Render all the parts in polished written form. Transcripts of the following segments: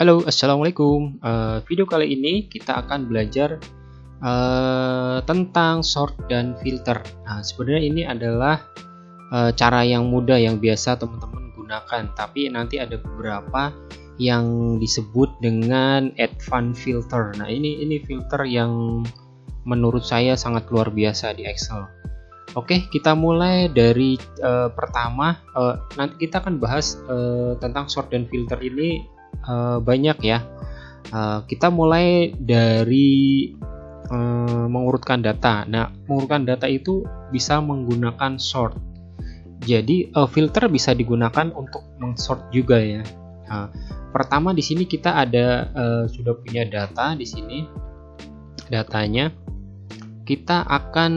Halo, assalamualaikum. Video kali ini kita akan belajar tentang sort dan filter. Nah, sebenarnya ini adalah cara yang mudah yang biasa teman-teman gunakan, tapi nanti ada beberapa yang disebut dengan advanced filter. Nah, ini filter yang menurut saya sangat luar biasa di Excel. Oke, kita mulai dari pertama. Nanti kita akan bahas tentang sort dan filter ini banyak ya. Kita mulai dari mengurutkan data. Nah, mengurutkan data itu bisa menggunakan sort. Jadi filter bisa digunakan untuk mengsort juga ya. Pertama di sini kita ada sudah punya data di sini. Datanya kita akan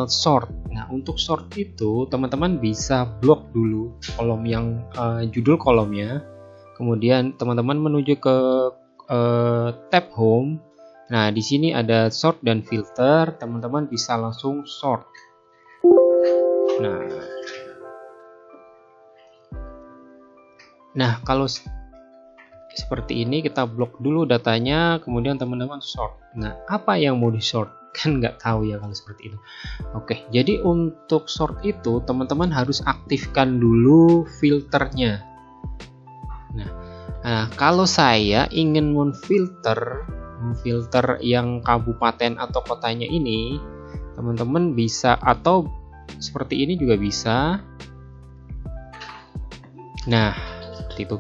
sort. Nah, untuk sort itu teman-teman bisa blok dulu kolom yang judul kolomnya. Kemudian teman-teman menuju ke tab home. Nah, di sini ada sort dan filter. Teman-teman bisa langsung sort. Nah, kalau seperti ini kita blok dulu datanya, kemudian teman-teman sort. Nah, apa yang mau di sort? Kan nggak tahu ya kalau seperti itu. Oke, jadi untuk sort itu teman-teman harus aktifkan dulu filternya. Nah, kalau saya ingin memfilter yang kabupaten atau kotanya ini, teman-teman bisa, atau seperti ini juga bisa. Nah, seperti itu.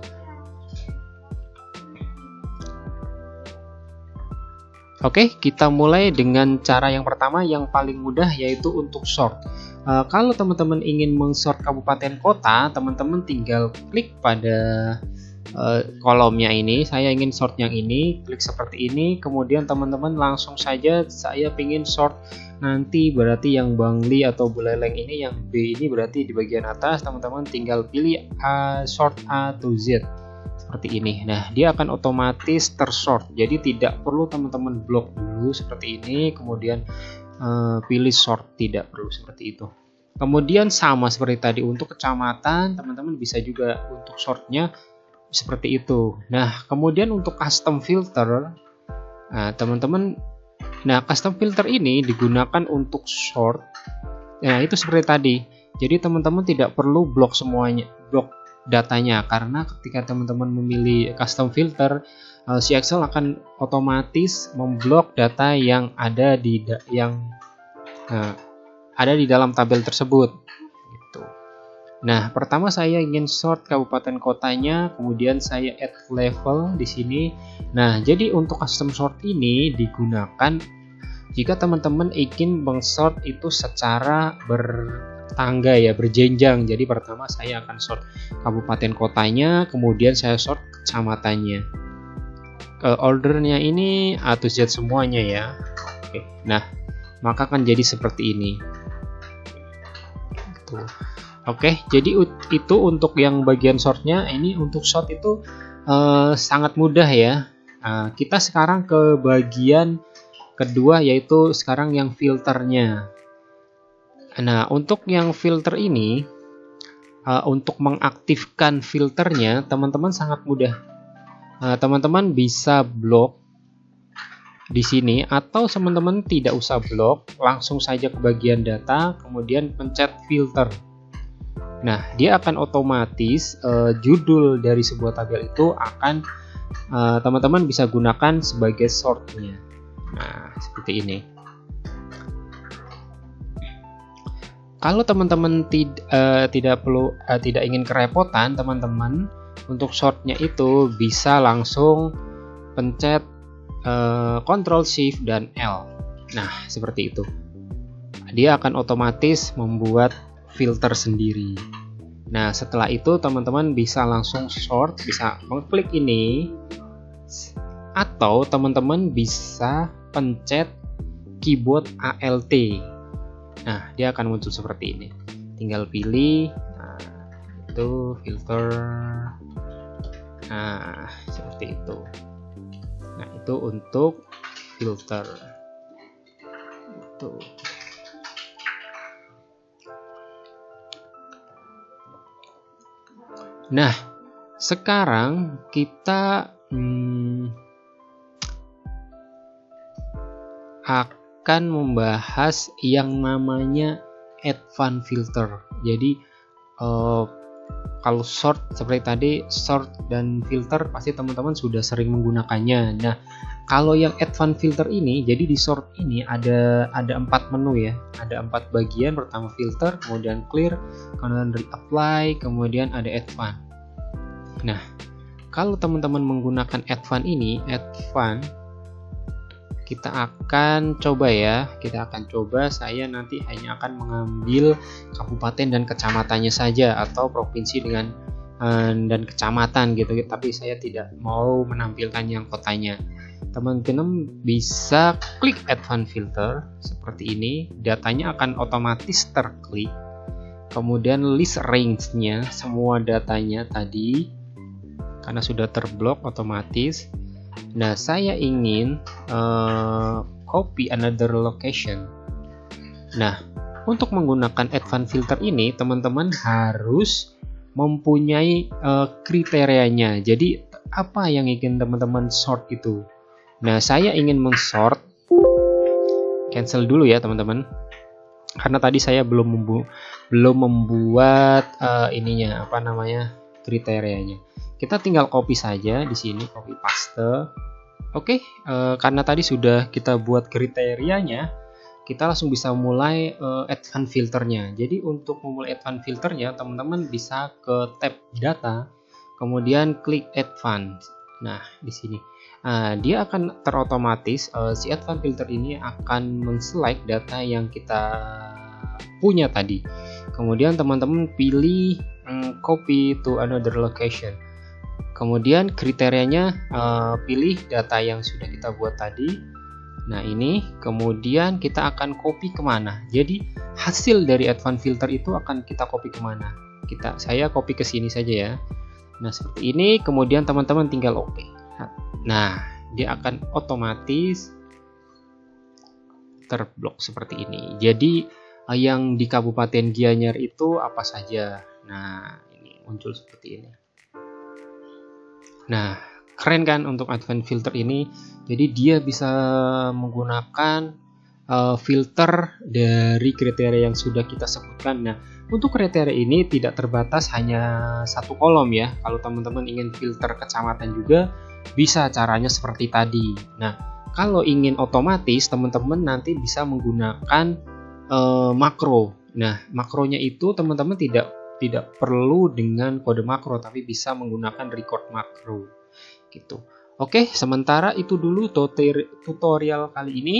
Oke, kita mulai dengan cara yang pertama yang paling mudah, yaitu untuk sort. Kalau teman-teman ingin mensort kabupaten kota, teman-teman tinggal klik pada kolomnya ini. Saya ingin sort yang ini, klik seperti ini. Kemudian teman-teman langsung saja, saya ingin sort nanti berarti yang Bangli atau Buleleng ini, yang B ini berarti di bagian atas. Teman-teman tinggal pilih sort A to Z. Seperti ini. Nah, dia akan otomatis tersort. Jadi tidak perlu teman-teman blok dulu seperti ini, kemudian pilih sort, tidak perlu seperti itu. Kemudian sama seperti tadi untuk kecamatan, teman-teman bisa juga untuk sortnya seperti itu. Nah, kemudian untuk custom filter, teman-teman, custom filter ini digunakan untuk sort. Nah, itu seperti tadi. Jadi teman-teman tidak perlu blok semuanya, blok datanya, karena ketika teman-teman memilih custom filter, si Excel akan otomatis memblok data yang ada di dalam tabel tersebut. Gitu. Nah, pertama saya ingin sort kabupaten kotanya, kemudian saya add level di sini. Nah, jadi untuk custom sort ini digunakan jika teman-teman ingin mengsort itu secara bertangga ya, berjenjang. Jadi pertama saya akan sort kabupaten kotanya, kemudian saya sort kecamatannya. Ordernya ini A to Z semuanya ya. Oke. Nah, maka akan jadi seperti ini. Oke, jadi itu untuk yang bagian sortnya. Ini untuk sort itu sangat mudah ya. Kita sekarang ke bagian kedua, yaitu sekarang yang filternya. Nah, untuk yang filter ini, untuk mengaktifkan filternya, teman-teman sangat mudah. Teman-teman bisa blok di sini, atau teman-teman tidak usah blok, langsung saja ke bagian data, kemudian pencet filter. Nah, dia akan otomatis judul dari sebuah tabel itu akan teman-teman bisa gunakan sebagai sortnya. Nah, seperti ini. Kalau teman-teman tidak ingin kerepotan, teman-teman untuk sortnya itu bisa langsung pencet Ctrl Shift dan L. Nah, seperti itu. Dia akan otomatis membuat filter sendiri. Nah, setelah itu teman-teman bisa langsung sort, bisa mengklik ini, atau teman-teman bisa pencet keyboard Alt. Nah, dia akan muncul seperti ini. Tinggal pilih, itu filter. Nah, seperti itu. Nah, itu untuk filter. Itu. Nah, sekarang kita akan membahas yang namanya advanced filter. Jadi kalau sort seperti tadi, sort dan filter pasti teman-teman sudah sering menggunakannya. Nah, kalau yang advanced filter ini, jadi di sort ini ada 4 menu ya, ada 4 bagian. Pertama filter, kemudian clear, kemudian reapply, kemudian ada advanced. Nah, kalau teman-teman menggunakan advanced ini, kita akan coba ya, saya nanti hanya akan mengambil kabupaten dan kecamatannya saja, atau provinsi dengan dan kecamatan gitu, tapi saya tidak mau menampilkan yang kotanya. Teman-teman bisa klik advanced filter seperti ini, datanya akan otomatis terklik, kemudian list range-nya semua datanya tadi karena sudah terblok otomatis. Nah, saya ingin copy another location. Nah, untuk menggunakan advanced filter ini, teman-teman harus mempunyai kriterianya. Jadi, apa yang ingin teman-teman sort itu? Nah, saya ingin mensort. Cancel dulu ya, teman-teman. Karena tadi saya belum membuat kriterianya. Kita tinggal copy saja di sini, copy paste. Oke, karena tadi sudah kita buat kriterianya, kita langsung bisa mulai advanced filternya. Jadi untuk memulai advanced filternya, teman-teman bisa ke tab data, kemudian klik advanced. Nah, di sini dia akan terotomatis, si advanced filter ini akan men-select data yang kita punya tadi. Kemudian teman-teman pilih copy to another location. Kemudian kriterianya pilih data yang sudah kita buat tadi. Nah, ini kemudian kita akan copy kemana. Jadi hasil dari advanced filter itu akan kita copy kemana. Saya copy ke sini saja ya. Nah, seperti ini. Kemudian teman-teman tinggal OK. Nah, dia akan otomatis terblok seperti ini. Jadi yang di Kabupaten Gianyar itu apa saja. Nah, ini muncul seperti ini. Nah, keren kan untuk advanced filter ini. Jadi dia bisa menggunakan filter dari kriteria yang sudah kita sebutkan. Nah, untuk kriteria ini tidak terbatas hanya satu kolom ya. Kalau teman-teman ingin filter kecamatan juga bisa, caranya seperti tadi. Nah, kalau ingin otomatis, teman-teman nanti bisa menggunakan makro. Nah, makronya itu teman-teman tidak perlu dengan kode makro, tapi bisa menggunakan record makro gitu. Oke, sementara itu dulu tutorial kali ini.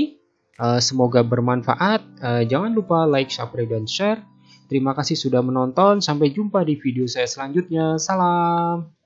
Semoga bermanfaat. Jangan lupa like, subscribe, dan share. Terima kasih sudah menonton. Sampai jumpa di video saya selanjutnya. Salam.